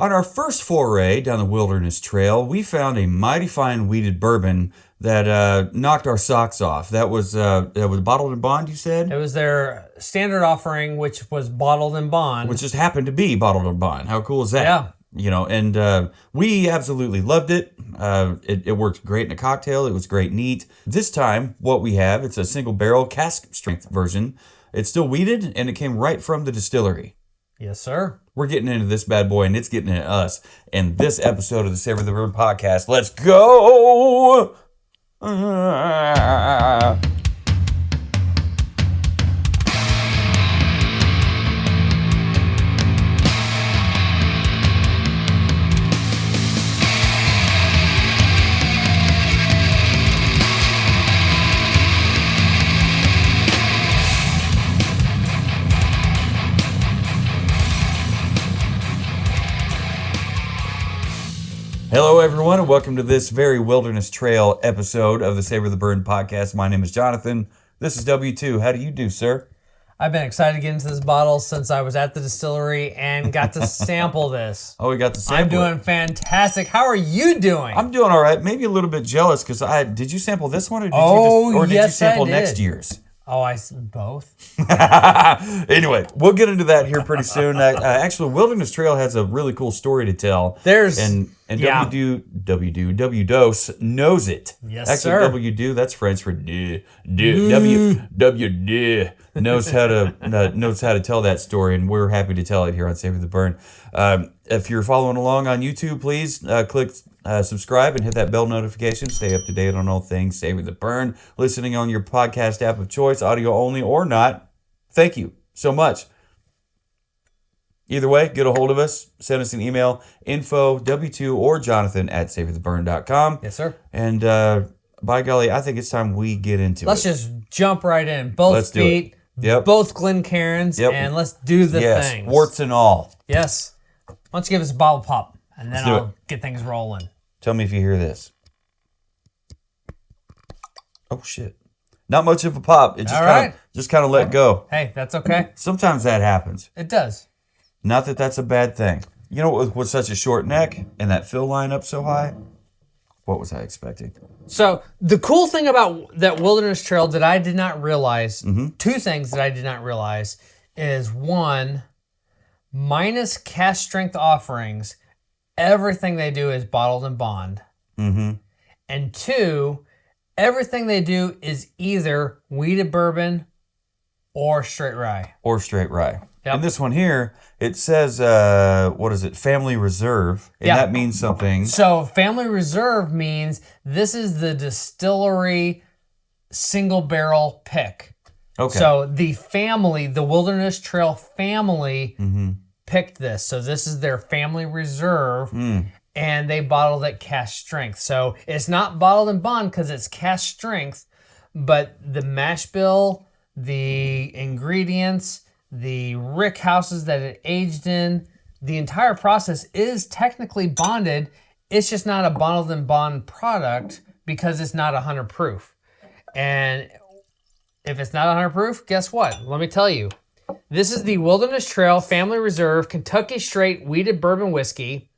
On our first foray down the Wilderness Trail, we found a mighty fine wheated bourbon that knocked our socks off. That was bottled in bond, you said? It was their standard offering, which was bottled in bond. Which just happened to be bottled in bond. How cool is that? Yeah. You know, and we absolutely loved it. It worked great in a cocktail. It was great neat. This time, what we have, it's a single barrel cask strength version. It's still wheated, and it came right from the distillery. Yes, sir. We're getting into this bad boy, and it's getting into us. And this episode of the Savor the Bourbon podcast, let's go! Hello, everyone, and welcome to this very Wilderness Trail episode of the Savor the Bourbon podcast. My name is Jonathan. This is W2. How do you do, sir? I've been excited to get into this bottle since I was at the distillery and got to sample this. Oh, we got to sample. I'm doing fantastic. How are you doing? I'm doing all right. Maybe a little bit jealous because did you sample this one or did you sample next year's? Both. Anyway, we'll get into that here pretty soon. Actually, Wilderness Trail has a really cool story to tell. And W Dose knows it. Yes, actually, sir. W that's French for knows how to tell that story, and we're happy to tell it here on Savor the Burn. If you're following along on YouTube, please click subscribe and hit that bell notification. Stay up to date on all things Savor the Burn. Listening on your podcast app of choice, audio only or not. Thank you so much. Either way, get a hold of us. Send us an email, info, W2, or Jonathan at savortheburn.com. Yes, sir. And by golly, I think it's time we get into Let's just jump right in. Both feet, both Glencairns, and let's do the thing. Warts and all. Yes. Why don't you give us a bottle pop, and then I'll get things rolling. Tell me if you hear this. Oh, shit. Not much of a pop. It just kind of let go. Hey, that's okay. Sometimes that happens. It does. Not that that's a bad thing. You know what, with such a short neck and that fill line up so high? What was I expecting? So the cool thing about that Wilderness Trail that I did not realize, two things that I did not realize is one, minus cask strength offerings, everything they do is bottled in bond. Mm-hmm. And two, everything they do is either wheated bourbon or straight rye. Yep. And this one here, it says, Family Reserve. And that means something. So Family Reserve means this is the distillery single barrel pick. Okay. So the Wilderness Trail family picked this. So this is their Family Reserve. And they bottled it cask strength. So it's not bottled in bond because it's cask strength, but the mash bill, the ingredients, the rick houses that it aged in, the entire process is technically bonded. It's just not a bottled in bond product because it's not 100 proof. And if it's not 100 proof, guess what? Let me tell you. This is the Wilderness Trail Family Reserve Kentucky Straight Wheated Bourbon Whiskey,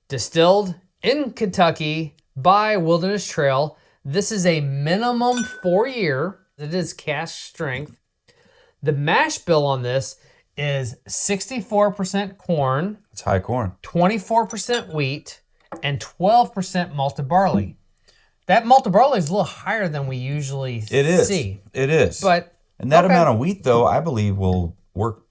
distilled in Kentucky by Wilderness Trail. This is a minimum 4-year. It is cask strength. The mash bill on this is 64% corn. It's high corn. 24% wheat, and 12% malted barley. That malted barley is a little higher than we usually see. It is. And that amount of wheat, though, I believe will work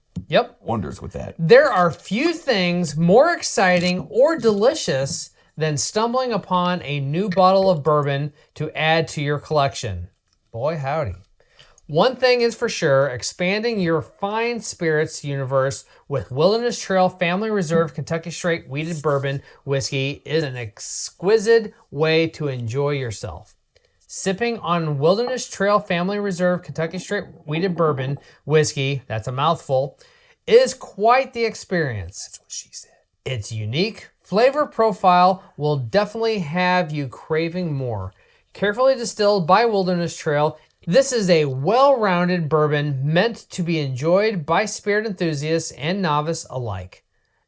wonders with that. There are few things more exciting or delicious than stumbling upon a new bottle of bourbon to add to your collection. Boy, howdy. One thing is for sure, expanding your fine spirits universe with Wilderness Trail Family Reserve Kentucky Straight Wheated Bourbon Whiskey is an exquisite way to enjoy yourself. Sipping on Wilderness Trail Family Reserve Kentucky Straight Wheated Bourbon Whiskey, that's a mouthful, is quite the experience. That's what she said. Its unique flavor profile will definitely have you craving more. Carefully distilled by Wilderness Trail, this is a well-rounded bourbon meant to be enjoyed by spirit enthusiasts and novice alike.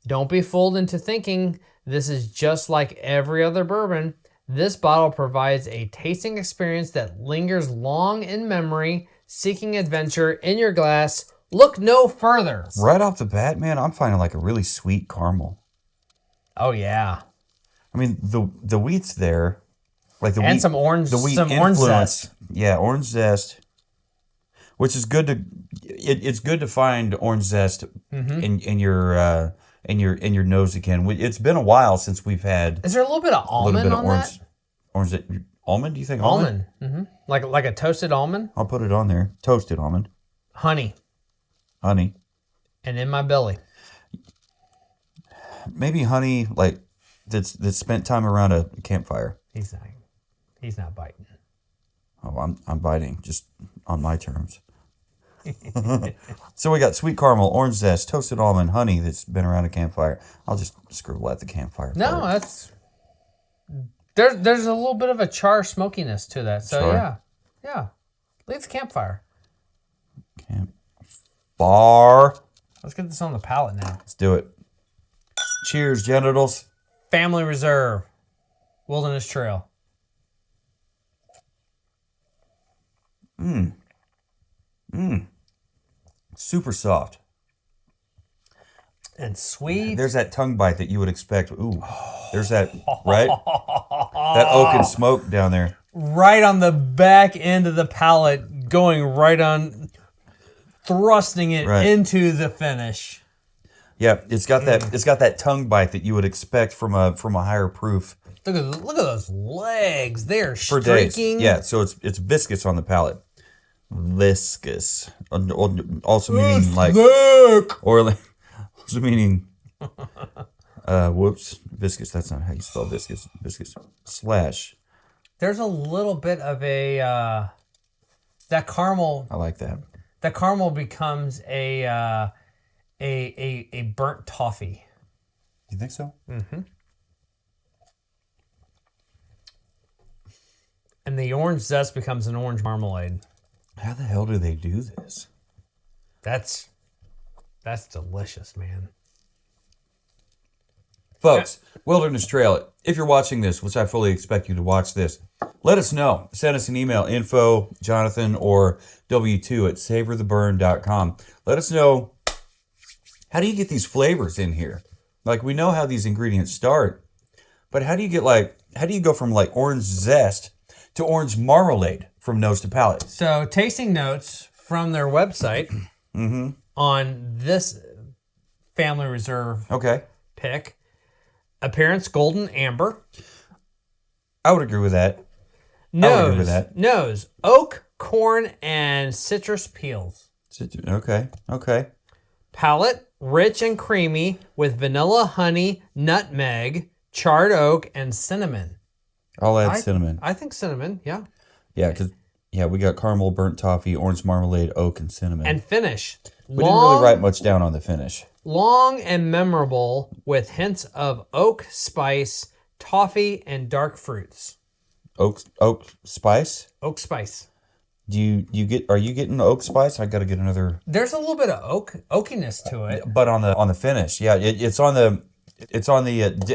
Don't be fooled into thinking this is just like every other bourbon. This bottle provides a tasting experience that lingers long in memory, seeking adventure in your glass. Look no further. Right off the bat, man, I'm finding like a really sweet caramel. Oh yeah. I mean, the wheat's there, like the and wheat, some orange, the wheat some influence, orange zest. Yeah, orange zest, which is good to. It's good to find orange zest in your nose again. It's been a while since we've had. Is there a little bit of almond on orange, that? Orange almond? Do you think almond? Like a toasted almond. I'll put it on there. Toasted almond. Honey. And in my belly. Maybe honey, like that's spent time around a campfire. He's not biting. Oh, I'm biting, just on my terms. So we got sweet caramel, orange zest, toasted almond, honey that's been around a campfire. I'll just scribble at the campfire. No, that's there's a little bit of a char smokiness to that. So Char? yeah. Leave the campfire. Campfire. Let's get this on the palate now. Let's do it. Cheers, genitals. Family Reserve, Wilderness Trail. Super soft. And sweet. There's that tongue bite that you would expect. Ooh, there's that, right? That oak and smoke down there. Right on the back end of the palate, going right on, thrusting it into the finish. Yeah, it's got that. It's got that tongue bite that you would expect from a higher proof. Look at those legs. They're For streaking. days. Yeah, so it's viscous on the palate. Viscous, also meaning like, or like, also meaning, whoops, viscous. That's not how you spell viscous. Viscous slash. There's a little bit of a that caramel. I like that. That caramel becomes a burnt toffee. You think so? Mm-hmm. And the orange zest becomes an orange marmalade. How the hell do they do this? That's delicious, man. Folks, Wilderness Trail, if you're watching this, which I fully expect you to watch this, let us know. Send us an email, info, Jonathan, or W2 at savortheburn.com. Let us know, how do you get these flavors in here? Like, we know how these ingredients start, but how do you go from like orange zest to orange marmalade from nose to palate? So, tasting notes from their website on this Family Reserve pick. Appearance, golden amber. I would agree with that. Nose, oak, corn, and citrus peels. Okay. Palate, rich and creamy with vanilla, honey, nutmeg, charred oak, and cinnamon. I'll add cinnamon. I think cinnamon, yeah. Yeah, because we got caramel, burnt toffee, orange marmalade, oak, and cinnamon. And finish. We didn't really write much down on the finish. Long and memorable with hints of oak, spice, toffee, and dark fruits. Oak spice? Oak spice. Are you getting oak spice? I got to get another. There's a little bit of oakiness to it. But on the finish, yeah, it's on the.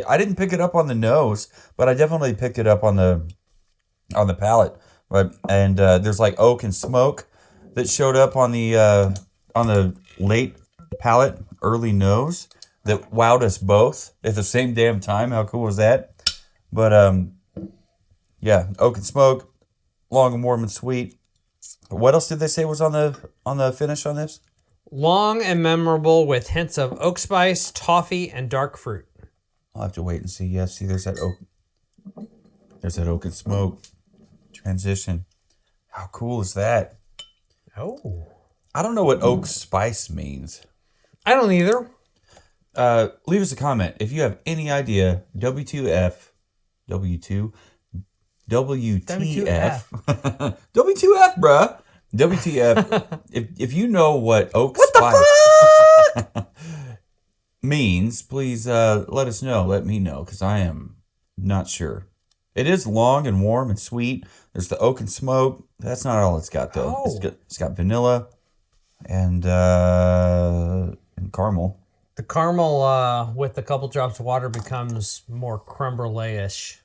I didn't pick it up on the nose, but I definitely picked it up on the palate. Right, and there's like oak and smoke that showed up on the late palate, early nose that wowed us both at the same damn time. How cool was that? But yeah, oak and smoke, long and warm and sweet. What else did they say was on the finish on this? Long and memorable with hints of oak spice, toffee, and dark fruit. I'll have to wait and see. Yeah, see, there's that oak. There's that oak and smoke transition. How cool is that? Oh. I don't know what oak spice means. I don't either. Leave us a comment if you have any idea. WTF, WTF, bruh. WTF. if you know what oak spice means, please let us know. Let me know, because I am not sure. It is long and warm and sweet. There's the oak and smoke. That's not all it's got, though. Oh. It's got vanilla and caramel. The caramel with a couple drops of water becomes more creme brulee-ish.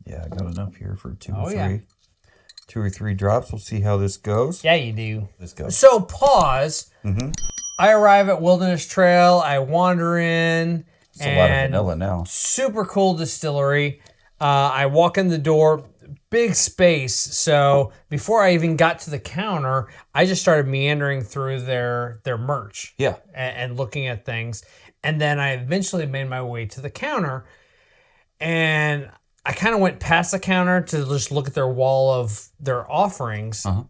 Yeah, I got enough here for two or three drops. We'll see how this goes. Yeah, you do. Let's go. So pause. Mm-hmm. I arrive at Wilderness Trail. I wander in. It's a lot of vanilla now. Super cool distillery. I walk in the door. Big space. So before I even got to the counter, I just started meandering through their merch. Yeah. And looking at things. And then I eventually made my way to the counter. And I kind of went past the counter to just look at their wall of their offerings. Uh-huh.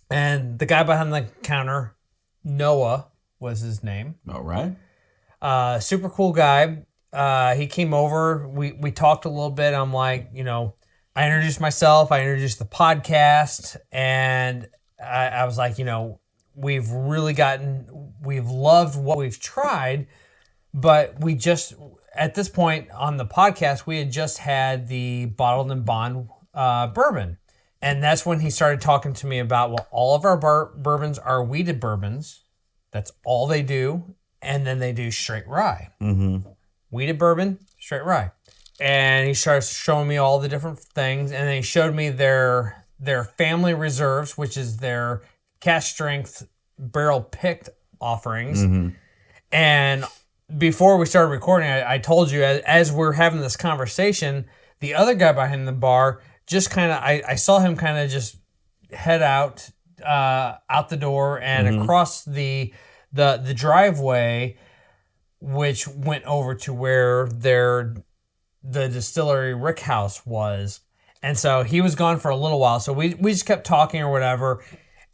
And the guy behind the counter, Noah was his name. All right. Super cool guy. He came over. We talked a little bit. I'm like, I introduced myself. I introduced the podcast. And I was like, we've loved what we've tried. But at this point on the podcast, we had just had the Bottled and Bond bourbon. And that's when he started talking to me about, well, all of our bourbons are wheated bourbons. That's all they do. And then they do straight rye. Mm-hmm. Wheated bourbon, straight rye. And he starts showing me all the different things. And then he showed me their family reserves, which is their cask strength barrel picked offerings. Mm-hmm. And before we started recording, I told you, as we're having this conversation, the other guy behind the bar just kind of, I saw him kind of just head out the door and across the driveway, which went over to where the distillery rick house was. And so he was gone for a little while. So we just kept talking or whatever.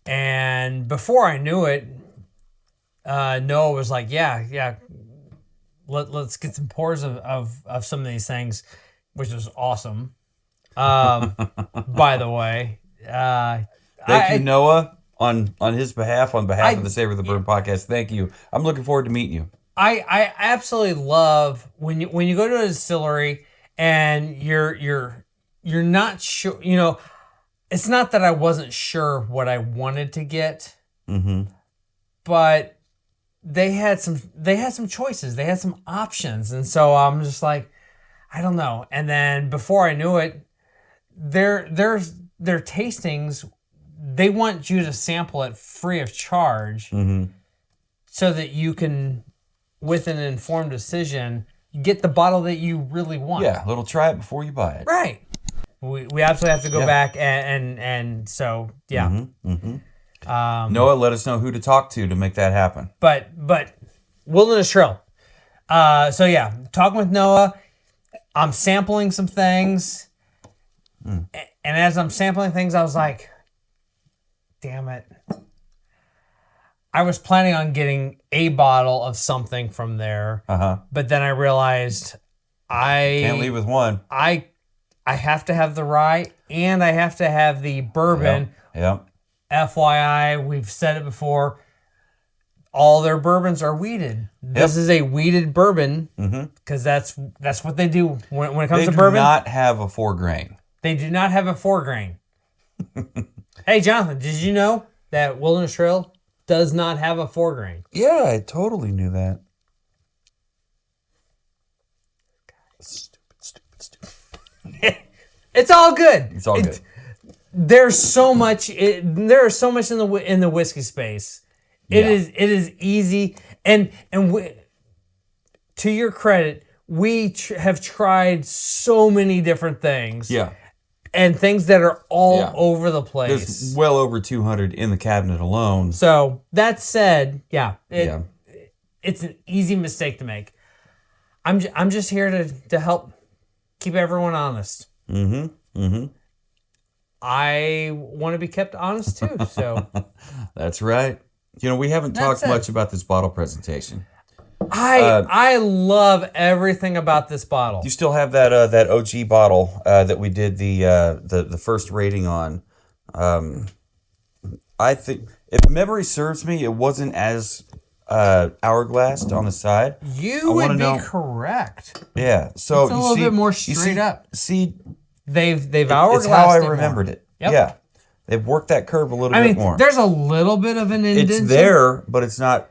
And before I knew it, Noah was like, yeah. Let's get some pours of some of these things, which was awesome. By the way, thank you, Noah, on his behalf, on behalf of the Savor the Bourbon podcast. Thank you. I'm looking forward to meeting you. I absolutely love when you go to a distillery and you're not sure. It's not that I wasn't sure what I wanted to get, but they had some choices. They had some options. And so I'm just like, I don't know. And then before I knew it, their tastings, they want you to sample it free of charge so that you can, with an informed decision, get the bottle that you really want. Yeah, a little try it before you buy it. Right. We absolutely have to go back and so, yeah. Noah, let us know who to talk to make that happen. But Wilderness Trail. Talking with Noah, I'm sampling some things, and as I'm sampling things, I was like, damn it. I was planning on getting a bottle of something from there, but then I realized I can't leave with one. I have to have the rye, and I have to have the bourbon. Yep. FYI, we've said it before, all their bourbons are wheated. This is a wheated bourbon because that's what they do when it comes to bourbon. They do not have a 4-grain. They do not have a 4-grain. Hey, Jonathan, did you know that Wilderness Trail does not have a 4-grain? Yeah, I totally knew that. Stupid. It's all good. It's all good. There's so much. There is so much in the whiskey space. It is easy, and to your credit, we have tried so many different things. Yeah, and things that are all over the place. There's well over 200 in the cabinet alone. So that said, it's an easy mistake to make. I'm just here to help keep everyone honest. I want to be kept honest too, so. That's right. We haven't talked much about this bottle presentation. I love everything about this bottle. You still have that OG bottle that we did the first rating on. I think, if memory serves me, it wasn't as hourglassed on the side. You would be correct. Yeah, so it's a little bit more straight up. See. They've hourglassed. It's how I remembered it. Yep. Yeah, they've worked that curve a little bit more. There's a little bit of an indentation. It's there, but it's not.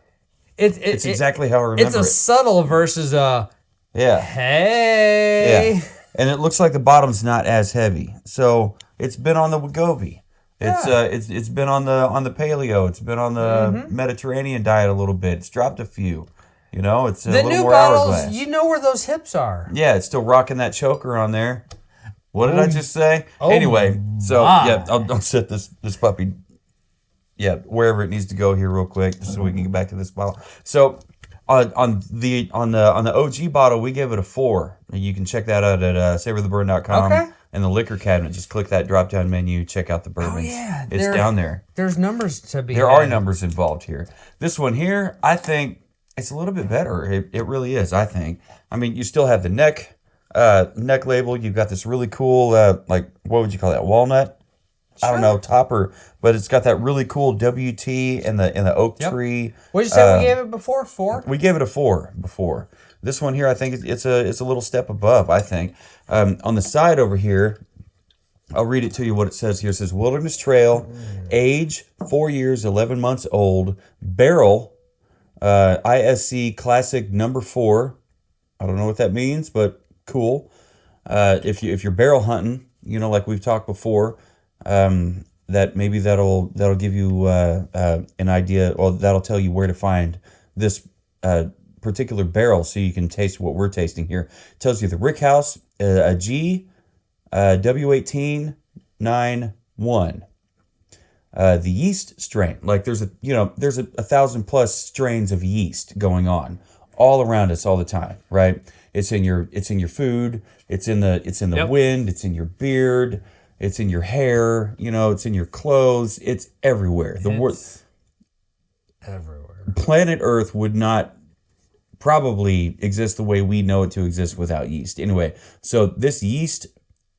It's exactly how I remember It's a subtle versus a hey. Yeah. And it looks like the bottom's not as heavy. So it's been on the Wegovy. It's been on the paleo. It's been on the Mediterranean diet a little bit. It's dropped a few. You know, it's a little more hourglass. You know where those hips are. Yeah, it's still rocking that choker on there. What did I just say? Anyway, so yeah, I'll set this puppy wherever it needs to go here real quick, just so we can get back to this bottle. So on the OG bottle, we gave it a 4. You can check that out at savorthebourbon.com. Okay. And the liquor cabinet, just click that drop down menu, check out the bourbons. Oh yeah, it's down there. There's numbers to be. There are numbers involved here. This one here, I think it's a little bit better. It really is. I think. I mean, you still have the neck label. You've got this really cool, like, what would you call that? Walnut? Sure. I don't know, topper, but it's got that really cool WT and the oak tree. What did you say we gave it before? 4? We gave it a 4 before. This one here, I think it's a little step above. I think on the side over here, I'll read it to you. What it says here, it says Wilderness Trail, age 4 years, 11 months old, barrel, ISC Classic number 4. I don't know what that means, but cool. If you're barrel hunting, you know, like we've talked before, that maybe that'll give you an idea, or that'll tell you where to find this particular barrel, so you can taste what we're tasting here. It tells you the Rick House, a G, W1891. The yeast strain, like there's a 1,000+ strains of yeast going on all around us all the time, right? It's in your food, it's in the wind, it's in your beard, it's in your hair, it's in your clothes, it's everywhere. It's everywhere. Planet Earth would not probably exist the way we know it to exist without yeast. Anyway, so this yeast,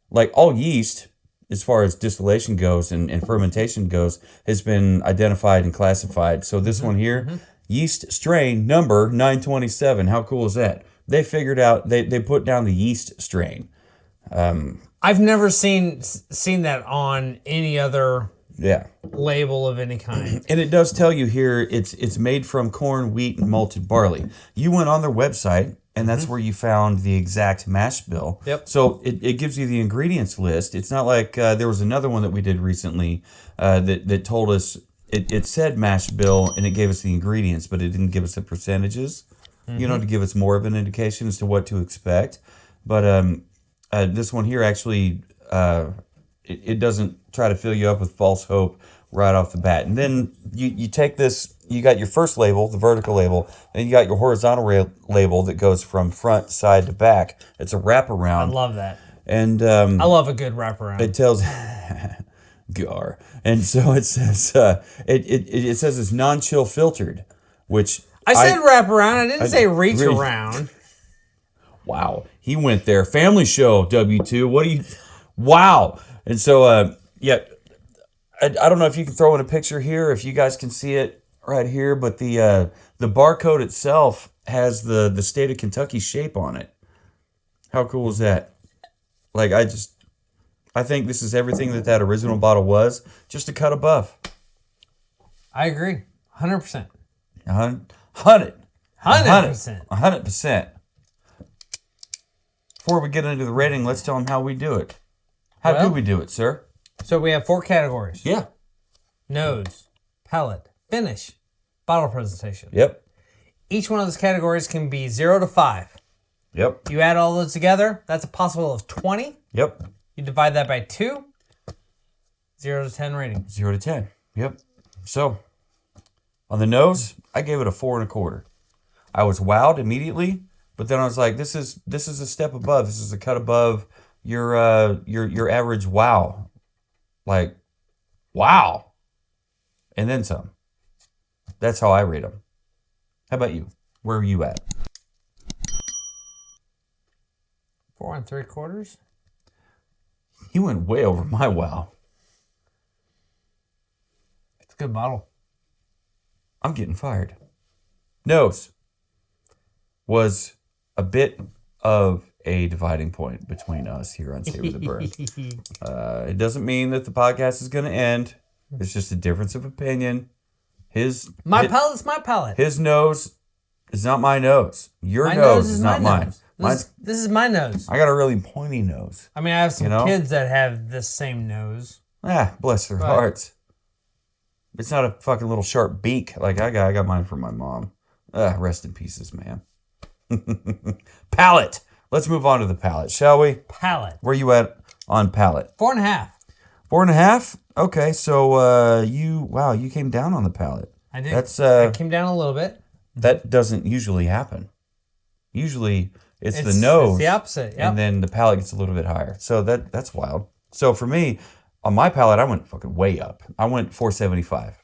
like all yeast, as far as distillation goes and fermentation goes, has been identified and classified. So this one here, yeast strain number 927. How cool is that? They figured out, they put down the yeast strain. I've never seen that on any other label of any kind. And it does tell you here, it's made from corn, wheat, and malted barley. You went on their website, and that's where you found the exact mash bill. Yep. So it gives you the ingredients list. It's not like there was another one that we did recently that told us, it said mash bill, and it gave us the ingredients, but it didn't give us the percentages, to give us more of an indication as to what to expect. But this one here actually, it doesn't try to fill you up with false hope right off the bat. And then you take this, you got your first label, the vertical label, and you got your horizontal label that goes from front, side to back. It's a wraparound. I love that. And I love a good wraparound. It tells gar. And so it says it says it's non-chill filtered, which I said wraparound. I didn't say reach around. Wow, he went there. Family show, W2. What do you? Wow. And so I don't know if you can throw in a picture here, if you guys can see it right here, but the barcode itself has the state of Kentucky shape on it. How cool is that? Like, I think this is everything that original bottle was, just a cut above. I agree. 100%. 100%. Before we get into the rating, let's tell them how we do it. How do we do it, sir? So we have 4 categories. Yeah. Nose, palate, finish, bottle presentation. Yep. Each one of those categories can be 0 to 5. Yep. You add all those together, that's a possible of 20. Yep. You divide that by 2. 0 to 10 rating. 0 to 10. Yep. So, on the nose, I gave it a 4 1/4. I was wowed immediately, but then I was like, this is a step above. This is a cut above your average wow. Like, wow. And then some. That's how I rate them. How about you? Where are you at? 4 3/4. You went way over my wow. It's a good bottle. I'm getting fired. Nose was a bit of a dividing point between us here on Savor the Burn. It doesn't mean that the podcast is going to end. It's just a difference of opinion. My palate's my palate. His nose is not my nose. Your My nose is not mine. This is my nose. I got a really pointy nose. I mean, I have some kids that have this same nose. Bless their hearts. It's not a fucking little sharp beak like I got. I got mine from my mom. Rest in pieces, man. Palate. Let's move on to the palate, shall we? Palate. Where you at on palate? 4.5. 4.5? Okay, so you came down on the palate. I did. I came down a little bit. That doesn't usually happen. Usually it's the nose. It's the opposite, and then the palate gets a little bit higher. So that's wild. So for me, on my palate, I went fucking way up. I went 475.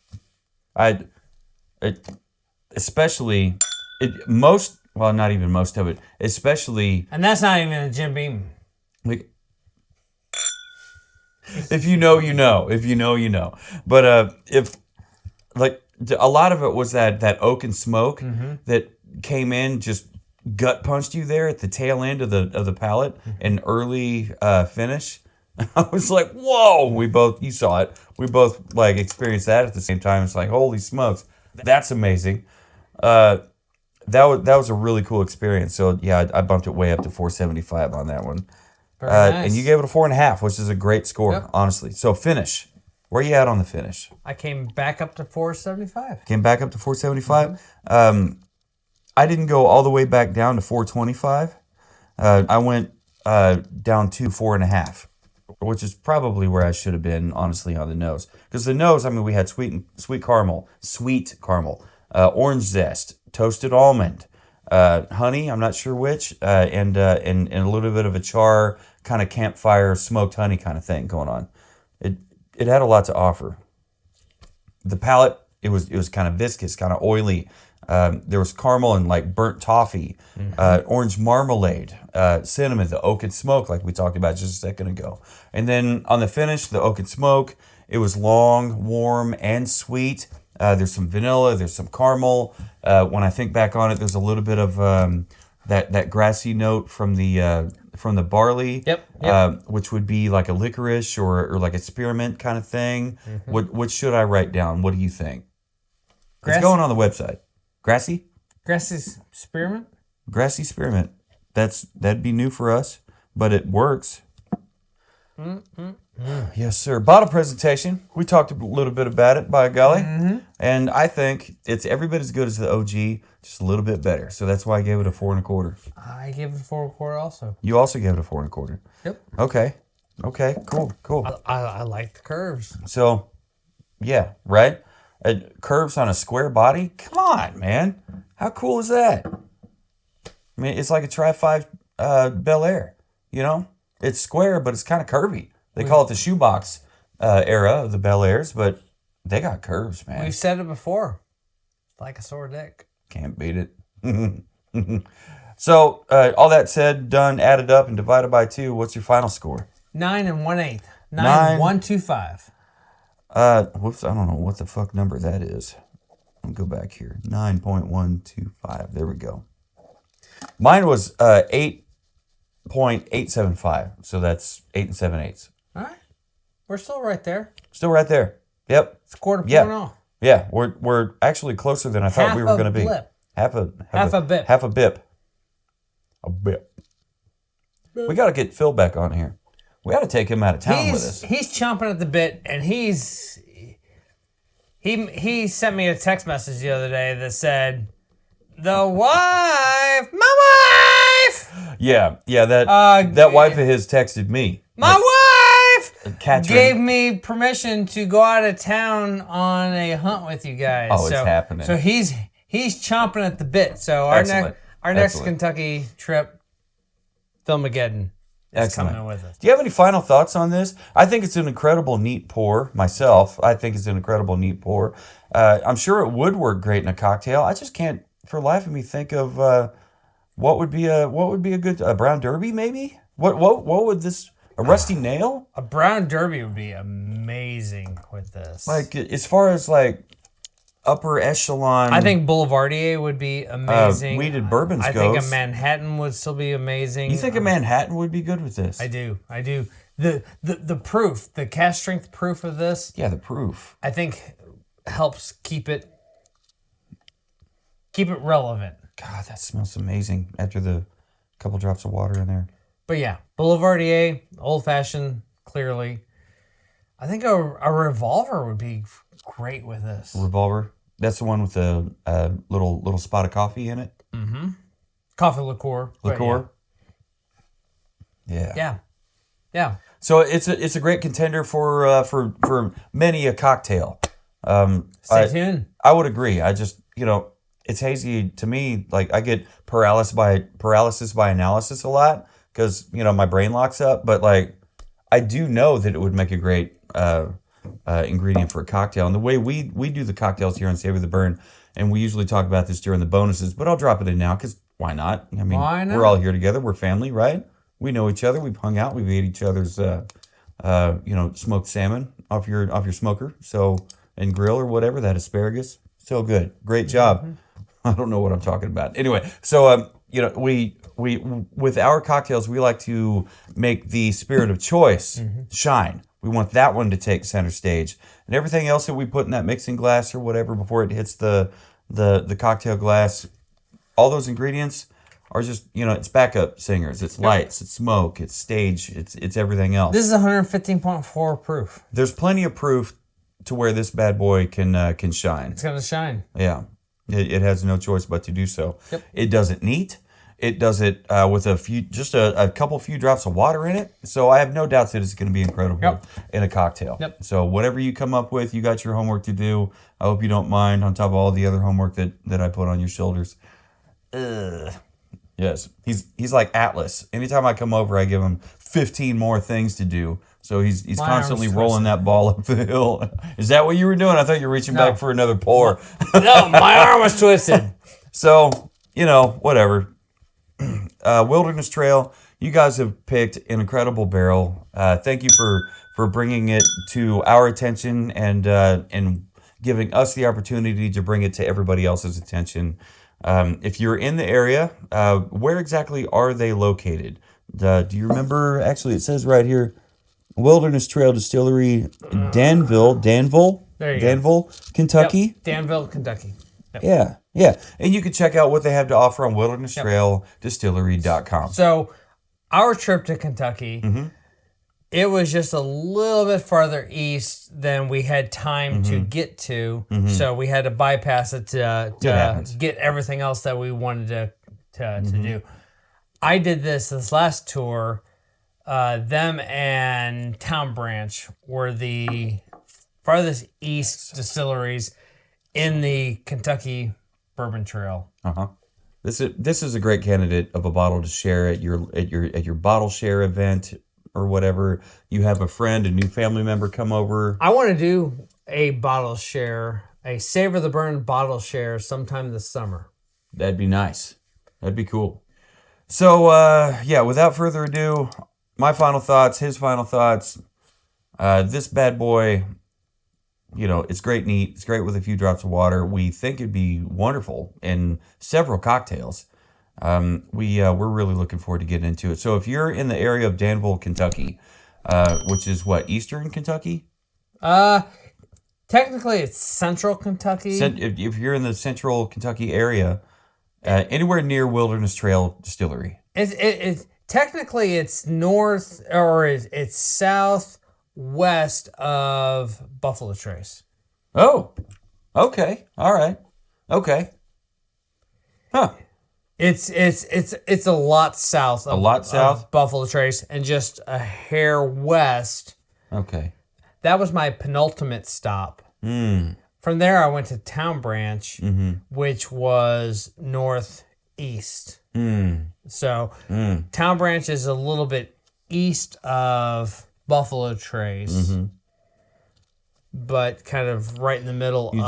Not even most of it, especially. And that's not even a Jim Beam. Like, if you know, you know. If you know, you know. But if like a lot of it was that oak and smoke that came in, just gut punched you there at the tail end of the palate and early finish. I was like, whoa! You saw it. We both like experienced that at the same time. It's like, holy smokes, that's amazing. That was a really cool experience. So yeah, I bumped it way up to 475 on that one. Very nice. And you gave it a 4.5, which is a great score, honestly. So finish. Where you at on the finish? I came back up to 475. Came back up to 475. I didn't go all the way back down to 425. I went down to 4.5, which is probably where I should have been, honestly, on the nose. Because the nose, I mean, we had sweet caramel, orange zest, toasted almond, honey, I'm not sure which, and a little bit of a char, kind of campfire, smoked honey kind of thing going on. It had a lot to offer. The palate, it was kind of viscous, kind of oily. There was caramel and like burnt toffee, orange marmalade, cinnamon, the oak and smoke, like we talked about just a second ago. And then on the finish, the oak and smoke, it was long, warm, and sweet. There's some vanilla, there's some caramel. When I think back on it, there's a little bit of that grassy note from the barley, which would be like a licorice or like a spearmint kind of thing. What should I write down? What do you think? It's going on the website. Grassy? Grassy spearmint? Grassy spearmint. That'd be new for us, but it works. Yes, sir. Bottle presentation. We talked a little bit about it, by golly. And I think it's every bit as good as the OG, just a little bit better. So that's why I gave it a 4.25. I gave it a 4.25 also. You also gave it a 4.25. Yep. Okay. Cool. I like the curves. So, yeah, right? Curves on a square body? Come on, man. How cool is that? I mean, it's like a Tri-5 Bel Air, you know? It's square, but it's kind of curvy. They call it the shoebox era of the Bel Airs, but they got curves, man. We've said it before. It's like a sore dick. Can't beat it. So, all that said, done, added up, and divided by 2, what's your final score? 9 1/8. 9.125. Whoops, I don't know what the fuck number that is. I'll go back here. 9.125. There we go. Mine was 8.875. So that's 8 7/8. All right. We're still right there. Still right there. Yep. It's a quarter point off. Yeah, we're actually closer than I thought we were going to be. Half a bip. Half a bip. A bip. We got to get Phil back on here. We got to take him out of town with us. He's chomping at the bit, and he sent me a text message the other day that said, my wife. Yeah, that wife of his texted me. My wife Catherine gave me permission to go out of town on a hunt with you guys. Oh, it's happening. So he's chomping at the bit. So our next Kentucky trip, Philmageddon. Excellent. Coming with us. Do you have any final thoughts on this? I think it's an incredible neat pour. Myself, I think it's an incredible neat pour. I'm sure it would work great in a cocktail. I just can't, for life of me, think of what would be a good brown derby maybe. What would this a rusty nail? A brown derby would be amazing with this. Like as far as like upper echelon. I think Boulevardier would be amazing. Weeded bourbons I think a Manhattan would still be amazing. You think a Manhattan would be good with this? I do. The proof, the cask strength proof of this. Yeah, the proof. I think helps keep it relevant. God, that smells amazing after the couple drops of water in there. But yeah, Boulevardier, old fashioned, clearly. I think a revolver would be great with this. Revolver. That's the one with the little spot of coffee in it. Mm-hmm. Coffee liqueur. Liqueur. Yeah. Yeah. So it's a great contender for many a cocktail. Stay tuned. I would agree. I just it's hazy to me. Like I get paralysis by analysis a lot because my brain locks up. But like I do know that it would make a great ingredient for a cocktail. And the way we do the cocktails here on Savor the Burn, and we usually talk about this during the bonuses, but I'll drop it in now because why not? I mean, we're all here together. We're family, right? We know each other. We've hung out. We've ate each other's, smoked salmon off your smoker. So and grill or whatever, that asparagus, so good. Great job. Mm-hmm. I don't know what I'm talking about. Anyway, so we with our cocktails, we like to make the spirit of choice shine. We want that one to take center stage, and everything else that we put in that mixing glass or whatever before it hits the cocktail glass, all those ingredients are just it's backup singers, it's lights, it's smoke, it's stage, it's everything else. This is 115.4 proof. There's plenty of proof to where this bad boy can shine. It's gonna shine. Yeah, it has no choice but to do so. Yep. It does it neat. It does it with a couple few drops of water in it. So I have no doubts that it's going to be incredible in a cocktail. Yep. So whatever you come up with, you got your homework to do. I hope you don't mind on top of all the other homework that I put on your shoulders. Yes, he's like Atlas. Anytime I come over, I give him 15 more things to do. So he's constantly rolling that ball up the hill. Is that what you were doing? I thought you were reaching back for another pour. No, my arm was twisted. So whatever. Wilderness Trail, you guys have picked an incredible barrel. Thank you for bringing it to our attention and giving us the opportunity to bring it to everybody else's attention. If you're in the area, where exactly are they located? Do you remember? Actually, it says right here, Wilderness Trail Distillery, Danville, Kentucky. Yep. Danville, Kentucky. Yep. Yeah. And you can check out what they have to offer on wildernesstraildistillery.com. So our trip to Kentucky, it was just a little bit farther east than we had time to get to. So we had to bypass it to get everything else that we wanted to do. I did this last tour. Them and Town Branch were the farthest east distilleries in the Kentucky Bourbon Trail. This is a great candidate of a bottle to share at your bottle share event or whatever. You have a friend, a new family member come over. I want to do a bottle share, a Savor the Burn bottle share sometime this summer. That'd be nice. That'd be cool. So without further ado, my final thoughts, his final thoughts. This bad boy, it's great neat. It's great with a few drops of water. We think it'd be wonderful in several cocktails. We're really looking forward to getting into it. So if you're in the area of Danville, Kentucky, which is what, Eastern Kentucky? Technically it's Central Kentucky. If you're in the Central Kentucky area, anywhere near Wilderness Trail Distillery. It's technically it's north or it's southwest of Buffalo Trace. Oh, okay, all right, okay, huh? It's a lot south. Of Buffalo Trace, and just a hair west. Okay. That was my penultimate stop. From there, I went to Town Branch, which was northeast. So Town Branch is a little bit east of Buffalo Trace, but kind of right in the middle. You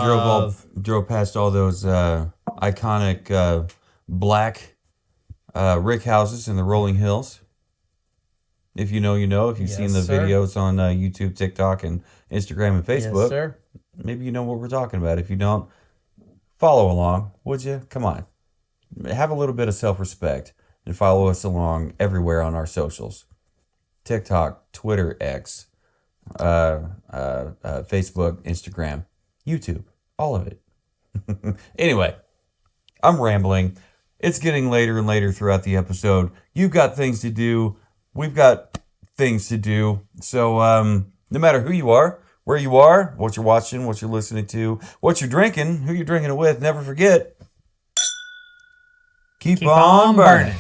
drove past all those iconic black rick houses in the rolling hills. If you know, you know. If you've seen the videos on YouTube, TikTok, and Instagram and Facebook, maybe you know what we're talking about. If you don't, follow along, would you? Come on. Have a little bit of self-respect and follow us along everywhere on our socials. TikTok, Twitter, X, Facebook, Instagram, YouTube, all of it. Anyway, I'm rambling. It's getting later and later throughout the episode. You've got things to do. We've got things to do. So no matter who you are, where you are, what you're watching, what you're listening to, what you're drinking, who you're drinking it with, never forget, keep on burning.